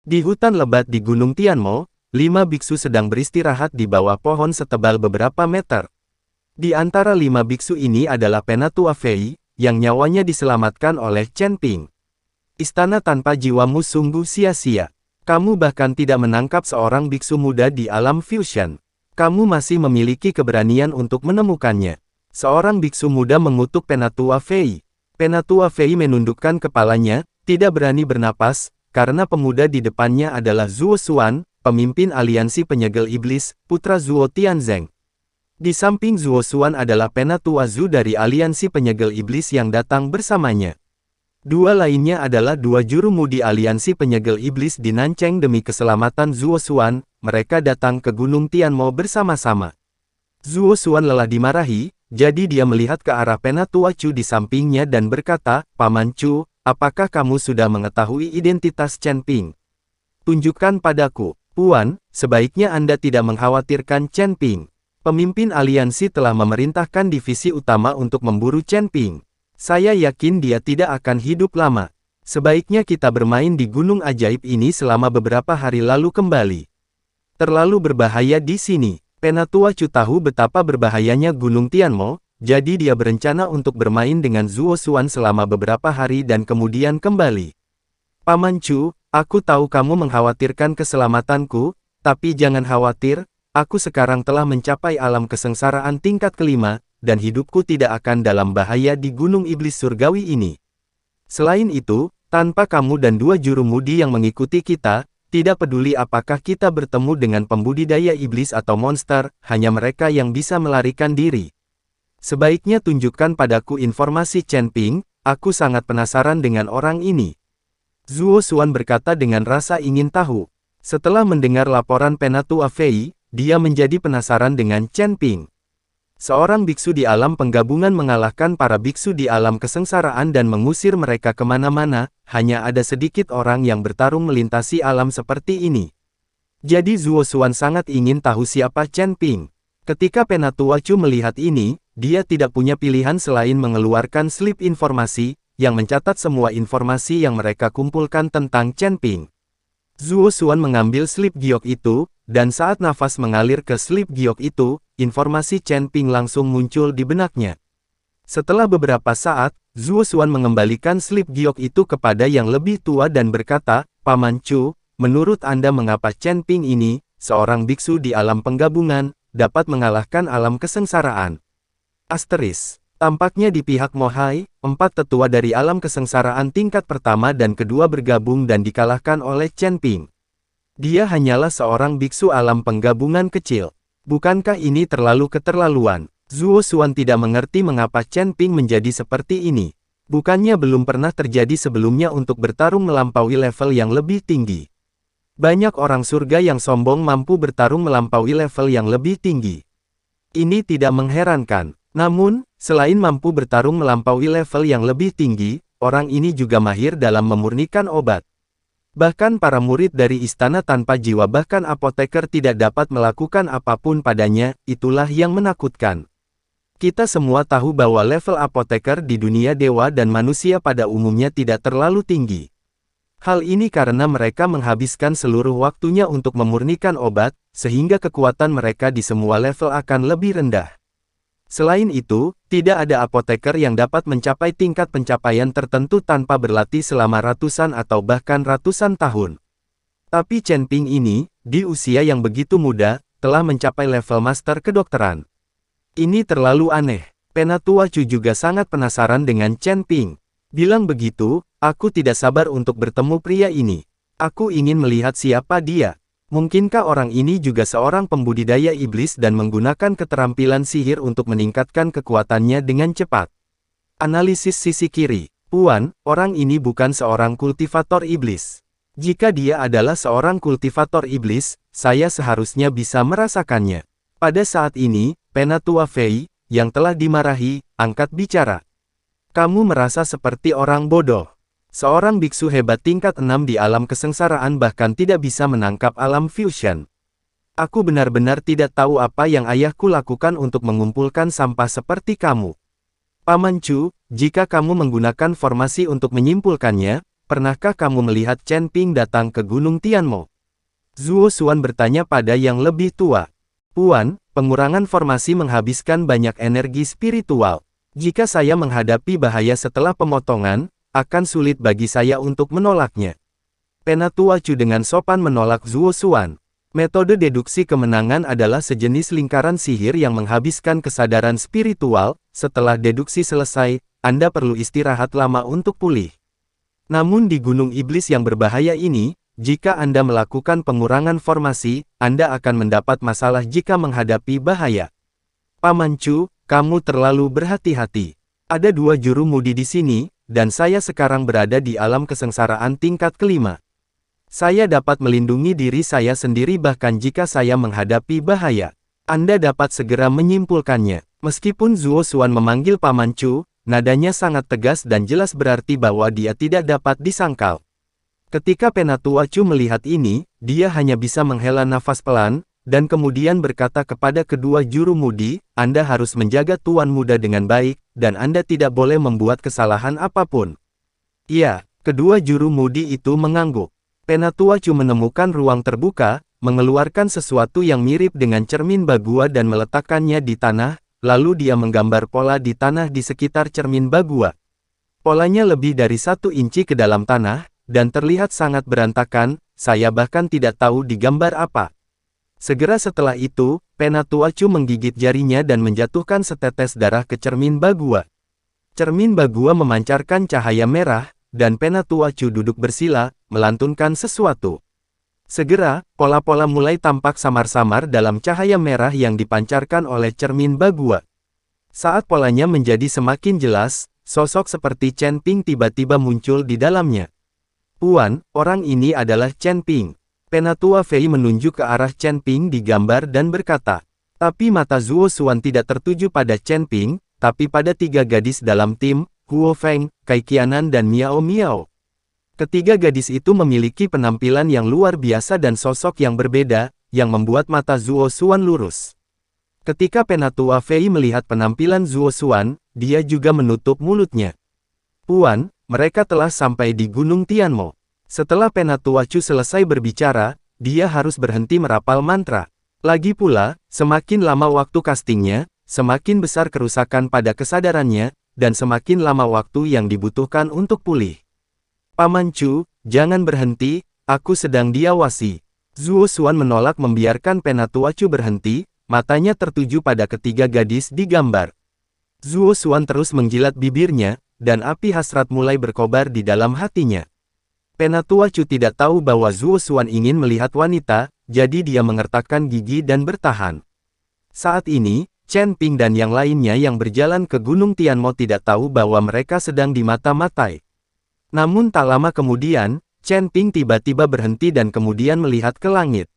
Di hutan lebat di Gunung Tianmo, 5 biksu sedang beristirahat di bawah pohon setebal beberapa meter. Di antara 5 biksu ini adalah Penatua Fei, yang nyawanya diselamatkan oleh Chen Ping. Istana tanpa jiwamu sungguh sia-sia. Kamu bahkan tidak menangkap seorang biksu muda di alam fusion. Kamu masih memiliki keberanian untuk menemukannya. Seorang biksu muda mengutuk Penatua Fei. Penatua Fei menundukkan kepalanya, tidak berani bernapas, karena pemuda di depannya adalah Zuo Xuan, pemimpin aliansi penyegel iblis, putra Zuo Tianzeng. Di samping Zuo Xuan adalah Penatua Zhu dari aliansi penyegel iblis yang datang bersamanya. Dua lainnya adalah 2 jurumudi aliansi penyegel iblis di Nancheng demi keselamatan Zuo Xuan, mereka datang ke Gunung Tianmo bersama-sama. Zuo Xuan lelah dimarahi, jadi dia melihat ke arah Penatua Chu di sampingnya dan berkata, "Paman Chu, apakah kamu sudah mengetahui identitas Chen Ping? Tunjukkan padaku." "Puan, sebaiknya Anda tidak mengkhawatirkan Chen Ping. Pemimpin aliansi telah memerintahkan divisi utama untuk memburu Chen Ping. Saya yakin dia tidak akan hidup lama. Sebaiknya kita bermain di gunung ajaib ini selama beberapa hari lalu kembali. Terlalu berbahaya di sini." Penatua Chu tahu betapa berbahayanya Gunung Tianmo, jadi dia berencana untuk bermain dengan Zuo Xuan selama beberapa hari dan kemudian kembali. "Paman Chu, aku tahu kamu mengkhawatirkan keselamatanku, tapi jangan khawatir, aku sekarang telah mencapai alam kesengsaraan tingkat kelima, dan hidupku tidak akan dalam bahaya di Gunung Iblis Surgawi ini. Selain itu, tanpa kamu dan 2 jurumudi yang mengikuti kita, tidak peduli apakah kita bertemu dengan pembudidaya iblis atau monster, hanya mereka yang bisa melarikan diri. Sebaiknya tunjukkan padaku informasi Chen Ping, aku sangat penasaran dengan orang ini." Zuo Xuan berkata dengan rasa ingin tahu. Setelah mendengar laporan Penatua Fei, dia menjadi penasaran dengan Chen Ping. Seorang biksu di alam penggabungan mengalahkan para biksu di alam kesengsaraan dan mengusir mereka kemana-mana, hanya ada sedikit orang yang bertarung melintasi alam seperti ini. Jadi Zuo Xuan sangat ingin tahu siapa Chen Ping. Ketika Penatua Chu melihat ini, dia tidak punya pilihan selain mengeluarkan slip informasi, yang mencatat semua informasi yang mereka kumpulkan tentang Chen Ping. Zuo Xuan mengambil slip giok itu, dan saat nafas mengalir ke slip giok itu, informasi Chen Ping langsung muncul di benaknya. Setelah beberapa saat, Zuo Xuan mengembalikan slip giok itu kepada yang lebih tua dan berkata, "Paman Chu, menurut Anda mengapa Chen Ping ini, seorang biksu di alam penggabungan, dapat mengalahkan alam kesengsaraan?" Tampaknya di pihak Mohai, 4 tetua dari alam kesengsaraan tingkat pertama dan kedua bergabung dan dikalahkan oleh Chen Ping. Dia hanyalah seorang biksu alam penggabungan kecil. Bukankah ini terlalu keterlaluan? Zuo Xuan tidak mengerti mengapa Chen Ping menjadi seperti ini. Bukannya belum pernah terjadi sebelumnya untuk bertarung melampaui level yang lebih tinggi. Banyak orang surga yang sombong mampu bertarung melampaui level yang lebih tinggi. Ini tidak mengherankan. Namun, selain mampu bertarung melampaui level yang lebih tinggi, orang ini juga mahir dalam memurnikan obat. Bahkan para murid dari istana tanpa jiwa bahkan apoteker tidak dapat melakukan apapun padanya, itulah yang menakutkan. Kita semua tahu bahwa level apoteker di dunia dewa dan manusia pada umumnya tidak terlalu tinggi. Hal ini karena mereka menghabiskan seluruh waktunya untuk memurnikan obat, sehingga kekuatan mereka di semua level akan lebih rendah. Selain itu, tidak ada apoteker yang dapat mencapai tingkat pencapaian tertentu tanpa berlatih selama ratusan atau bahkan ratusan tahun. Tapi Chen Ping ini, di usia yang begitu muda, telah mencapai level master kedokteran. Ini terlalu aneh. Penatua Chu juga sangat penasaran dengan Chen Ping. Bilang begitu, aku tidak sabar untuk bertemu pria ini. Aku ingin melihat siapa dia. Mungkinkah orang ini juga seorang pembudidaya iblis dan menggunakan keterampilan sihir untuk meningkatkan kekuatannya dengan cepat? Analisis sisi kiri. "Puan, orang ini bukan seorang kultivator iblis. Jika dia adalah seorang kultivator iblis, saya seharusnya bisa merasakannya." Pada saat ini, Penatua Fei, yang telah dimarahi, angkat bicara. "Kamu merasa seperti orang bodoh. Seorang biksu hebat tingkat 6 di alam kesengsaraan bahkan tidak bisa menangkap alam fusion. Aku benar-benar tidak tahu apa yang ayahku lakukan untuk mengumpulkan sampah seperti kamu. Paman Chu, jika kamu menggunakan formasi untuk menyimpulkannya, pernahkah kamu melihat Chen Ping datang ke Gunung Tianmo? Zuo Xuan bertanya pada yang lebih tua. Puan, pengurangan formasi menghabiskan banyak energi spiritual. Jika saya menghadapi bahaya setelah pemotongan, akan sulit bagi saya untuk menolaknya. Penatua Chu dengan sopan menolak Zuo Xuan. Metode deduksi kemenangan adalah sejenis lingkaran sihir yang menghabiskan kesadaran spiritual. Setelah deduksi selesai, Anda perlu istirahat lama untuk pulih. Namun di Gunung Iblis yang berbahaya ini, jika Anda melakukan pengurangan formasi, Anda akan mendapat masalah jika menghadapi bahaya. Paman Chu, kamu terlalu berhati-hati. Ada 2 juru mudi di sini, dan saya sekarang berada di alam kesengsaraan tingkat kelima. Saya dapat melindungi diri saya sendiri bahkan jika saya menghadapi bahaya. Anda dapat segera menyimpulkannya. Meskipun Zuo Xuan memanggil Paman Chu, nadanya sangat tegas dan jelas berarti bahwa dia tidak dapat disangkal. Ketika Penatua Chu melihat ini, dia hanya bisa menghela nafas pelan, dan kemudian berkata kepada kedua juru mudi, Anda harus menjaga Tuan Muda dengan baik, dan Anda tidak boleh membuat kesalahan apapun. Iya, kedua juru mudi itu mengangguk. Penatua Chu menemukan ruang terbuka, mengeluarkan sesuatu yang mirip dengan cermin Bagua dan meletakkannya di tanah, lalu dia menggambar pola di tanah di sekitar cermin Bagua. Polanya lebih dari 1 inci ke dalam tanah, dan terlihat sangat berantakan, saya bahkan tidak tahu digambar apa. Segera setelah itu, Penatua Chu menggigit jarinya dan menjatuhkan setetes darah ke cermin Bagua. Cermin Bagua memancarkan cahaya merah, dan Penatua Chu duduk bersila, melantunkan sesuatu. Segera, pola-pola mulai tampak samar-samar dalam cahaya merah yang dipancarkan oleh cermin Bagua. Saat polanya menjadi semakin jelas, sosok seperti Chen Ping tiba-tiba muncul di dalamnya. Puan, orang ini adalah Chen Ping. Penatua Fei menunjuk ke arah Chen Ping di gambar dan berkata. Tapi mata Zuo Xuan tidak tertuju pada Chen Ping, tapi pada 3 gadis dalam tim, Huo Feng, Kai Qianan dan Miao Miao. Ketiga gadis itu memiliki penampilan yang luar biasa dan sosok yang berbeda, yang membuat mata Zuo Xuan lurus. Ketika Penatua Fei melihat penampilan Zuo Xuan, dia juga menutup mulutnya. Puan, mereka telah sampai di Gunung Tianmo. Setelah Penatua Chu selesai berbicara, dia harus berhenti merapal mantra. Lagi pula, semakin lama waktu castingnya, semakin besar kerusakan pada kesadarannya, dan semakin lama waktu yang dibutuhkan untuk pulih. Paman Chu, jangan berhenti, aku sedang diawasi. Zuo Xuan menolak membiarkan Penatua Chu berhenti, matanya tertuju pada ketiga gadis di gambar. Zuo Xuan terus menjilat bibirnya, dan api hasrat mulai berkobar di dalam hatinya. Penatua Chu tidak tahu bahwa Zuo Xuan ingin melihat wanita, jadi dia mengertakkan gigi dan bertahan. Saat ini, Chen Ping dan yang lainnya yang berjalan ke Gunung Tianmo tidak tahu bahwa mereka sedang dimata-matai. Namun tak lama kemudian, Chen Ping tiba-tiba berhenti dan kemudian melihat ke langit.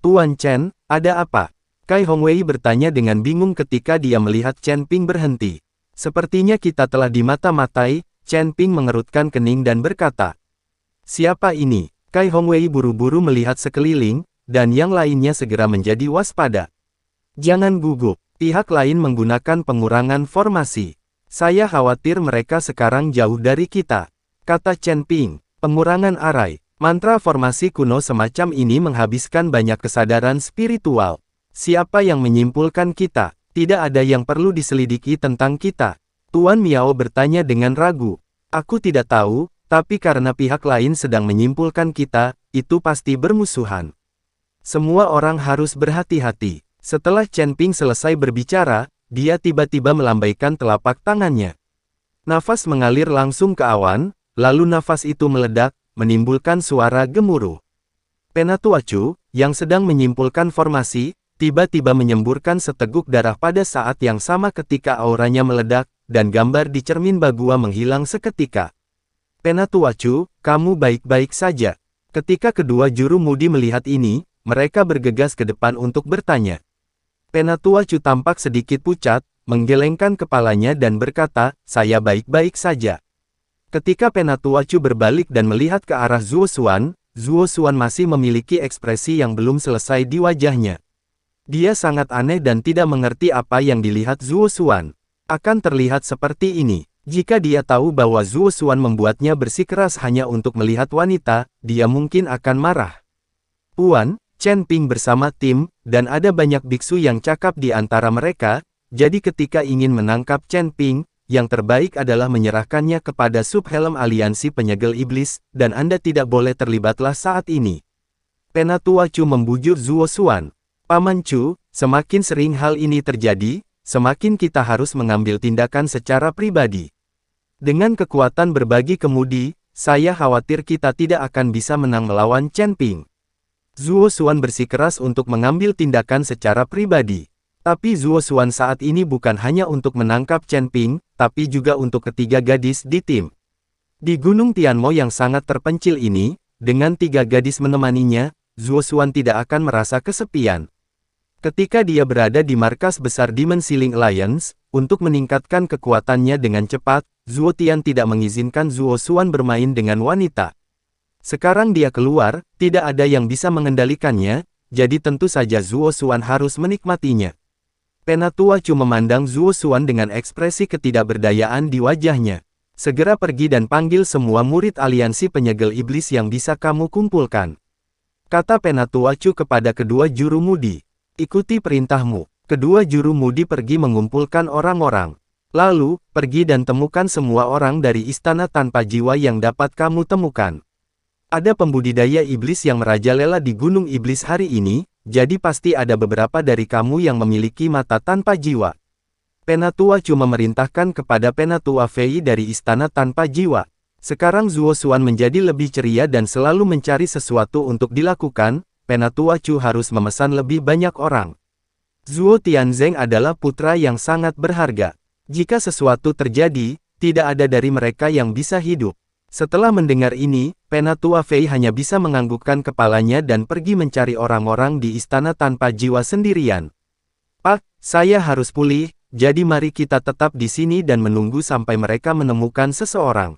Tuan Chen, ada apa? Kai Hongwei bertanya dengan bingung ketika dia melihat Chen Ping berhenti. Sepertinya kita telah dimata-matai, Chen Ping mengerutkan kening dan berkata. Siapa ini? Kai Hongwei buru-buru melihat sekeliling, dan yang lainnya segera menjadi waspada. Jangan gugup, pihak lain menggunakan pengurangan formasi. Saya khawatir mereka sekarang jauh dari kita, kata Chen Ping. Pengurangan arai, mantra formasi kuno semacam ini menghabiskan banyak kesadaran spiritual. Siapa yang menyimpulkan kita? Tidak ada yang perlu diselidiki tentang kita. Tuan Miao bertanya dengan ragu. Aku tidak tahu, tapi karena pihak lain sedang menyimpulkan kita, itu pasti bermusuhan. Semua orang harus berhati-hati. Setelah Chen Ping selesai berbicara, dia tiba-tiba melambaikan telapak tangannya. Nafas mengalir langsung ke awan, lalu nafas itu meledak, menimbulkan suara gemuruh. Penatua Chu, yang sedang menyimpulkan formasi, tiba-tiba menyemburkan seteguk darah pada saat yang sama ketika auranya meledak, dan gambar di cermin Bagua menghilang seketika. Penatua Chu, kamu baik-baik saja. Ketika kedua juru mudi melihat ini, mereka bergegas ke depan untuk bertanya. Penatua Chu tampak sedikit pucat, menggelengkan kepalanya dan berkata, saya baik-baik saja. Ketika Penatua Chu berbalik dan melihat ke arah Zuo Xuan masih memiliki ekspresi yang belum selesai di wajahnya. Dia sangat aneh dan tidak mengerti apa yang dilihat Zuo Xuan. Akan terlihat seperti ini. Jika dia tahu bahwa Zuo Xuan membuatnya bersikeras hanya untuk melihat wanita, dia mungkin akan marah. Puan, Chen Ping bersama tim, dan ada banyak biksu yang cakap di antara mereka, jadi ketika ingin menangkap Chen Ping, yang terbaik adalah menyerahkannya kepada subhelm aliansi penyegel iblis, dan Anda tidak boleh terlibatlah saat ini. Penatua Chu membujuk Zuo Xuan. Paman Chu, semakin sering hal ini terjadi, semakin kita harus mengambil tindakan secara pribadi. Dengan kekuatan berbagi kemudi, saya khawatir kita tidak akan bisa menang melawan Chen Ping. Zuo Xuan bersikeras untuk mengambil tindakan secara pribadi. Tapi Zuo Xuan saat ini bukan hanya untuk menangkap Chen Ping, tapi juga untuk ketiga gadis di tim. Di Gunung Tianmo yang sangat terpencil ini, dengan 3 gadis menemaninya, Zuo Xuan tidak akan merasa kesepian. Ketika dia berada di markas besar Demon Ceiling Alliance, untuk meningkatkan kekuatannya dengan cepat, Zuo Tian tidak mengizinkan Zuo Xuan bermain dengan wanita. Sekarang dia keluar, tidak ada yang bisa mengendalikannya, jadi tentu saja Zuo Xuan harus menikmatinya. Penatua Chu memandang Zuo Xuan dengan ekspresi ketidakberdayaan di wajahnya. Segera pergi dan panggil semua murid aliansi penyegel iblis yang bisa kamu kumpulkan. Kata Penatua Chu kepada kedua juru mudi. Ikuti perintahmu. Kedua juru mudi pergi mengumpulkan orang-orang. Lalu, pergi dan temukan semua orang dari istana tanpa jiwa yang dapat kamu temukan. Ada pembudidaya iblis yang merajalela di Gunung Iblis hari ini, jadi pasti ada beberapa dari kamu yang memiliki mata tanpa jiwa. Penatua Chu memerintahkan kepada Penatua Fei dari istana tanpa jiwa. Sekarang Zuo Xuan menjadi lebih ceria dan selalu mencari sesuatu untuk dilakukan, Penatua Chu harus memesan lebih banyak orang. Zuo Tianzeng adalah putra yang sangat berharga. Jika sesuatu terjadi, tidak ada dari mereka yang bisa hidup. Setelah mendengar ini, Penatua Fei hanya bisa menganggukkan kepalanya dan pergi mencari orang-orang di istana tanpa jiwa sendirian. Pak, saya harus pulih, jadi mari kita tetap di sini dan menunggu sampai mereka menemukan seseorang.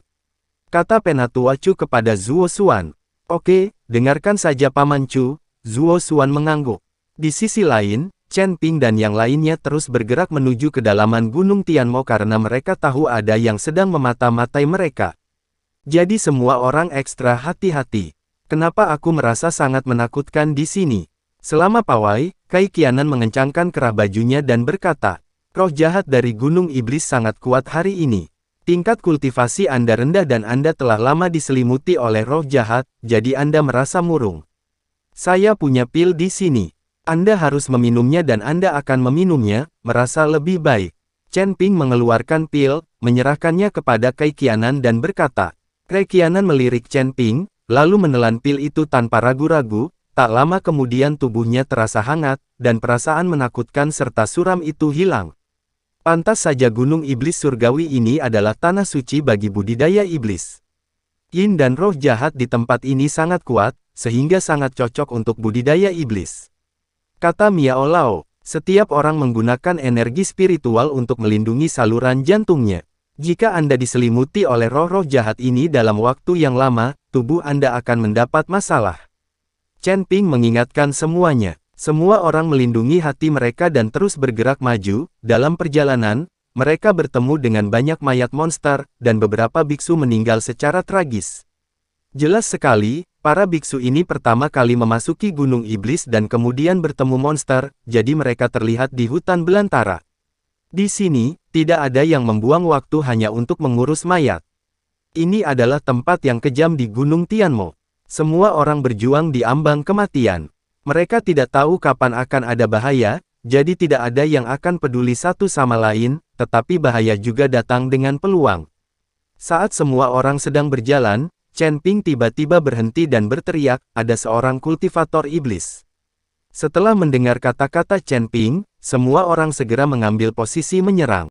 Kata Penatua Chu kepada Zuo Xuan. Oke, dengarkan saja Paman Chu, Zuo Xuan mengangguk. Di sisi lain, Chen Ping dan yang lainnya terus bergerak menuju kedalaman Gunung Tianmo karena mereka tahu ada yang sedang memata-matai mereka. Jadi semua orang ekstra hati-hati. Kenapa aku merasa sangat menakutkan di sini? Selama pawai, Kai Qianan mengencangkan kerah bajunya dan berkata, roh jahat dari Gunung Iblis sangat kuat hari ini. Tingkat kultivasi Anda rendah dan Anda telah lama diselimuti oleh roh jahat, jadi Anda merasa murung. Saya punya pil di sini. Anda harus meminumnya dan Anda akan meminumnya, merasa lebih baik. Chen Ping mengeluarkan pil, menyerahkannya kepada Kai Qianan dan berkata. Kai Qianan melirik Chen Ping, lalu menelan pil itu tanpa ragu-ragu, tak lama kemudian tubuhnya terasa hangat, dan perasaan menakutkan serta suram itu hilang. Pantas saja Gunung Iblis Surgawi ini adalah tanah suci bagi budidaya iblis. Yin dan roh jahat di tempat ini sangat kuat, sehingga sangat cocok untuk budidaya iblis. Kata Miao Lao, setiap orang menggunakan energi spiritual untuk melindungi saluran jantungnya. Jika Anda diselimuti oleh roh-roh jahat ini dalam waktu yang lama, tubuh Anda akan mendapat masalah. Chen Ping mengingatkan semuanya. Semua orang melindungi hati mereka dan terus bergerak maju. Dalam perjalanan, mereka bertemu dengan banyak mayat monster, dan beberapa biksu meninggal secara tragis. Jelas sekali, para biksu ini pertama kali memasuki Gunung Iblis dan kemudian bertemu monster, jadi mereka terlihat di hutan belantara. Di sini, tidak ada yang membuang waktu hanya untuk mengurus mayat. Ini adalah tempat yang kejam di Gunung Tianmo. Semua orang berjuang di ambang kematian. Mereka tidak tahu kapan akan ada bahaya, jadi tidak ada yang akan peduli satu sama lain, tetapi bahaya juga datang dengan peluang. Saat semua orang sedang berjalan, Chen Ping tiba-tiba berhenti dan berteriak, ada seorang kultivator iblis. Setelah mendengar kata-kata Chen Ping, semua orang segera mengambil posisi menyerang.